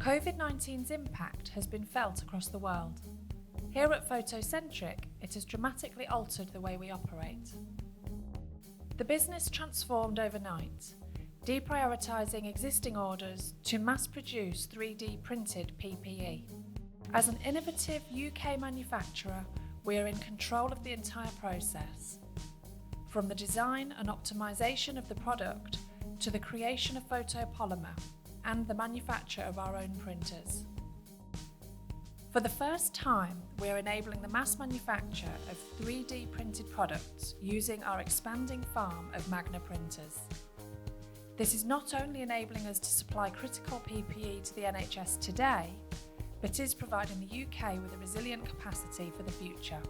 COVID-19's impact has been felt across the world. Here at Photocentric, it has dramatically altered the way we operate. The business transformed overnight, deprioritising existing orders to mass-produce 3D printed PPE. As an innovative UK manufacturer, we are in control of the entire process. From the design and optimisation of the product to the creation of photopolymer and the manufacture of our own printers. For the first time, we are enabling the mass manufacture of 3D printed products using our expanding farm of Magna printers. This is not only enabling us to supply critical PPE to the NHS today, but is providing the UK with a resilient capacity for the future.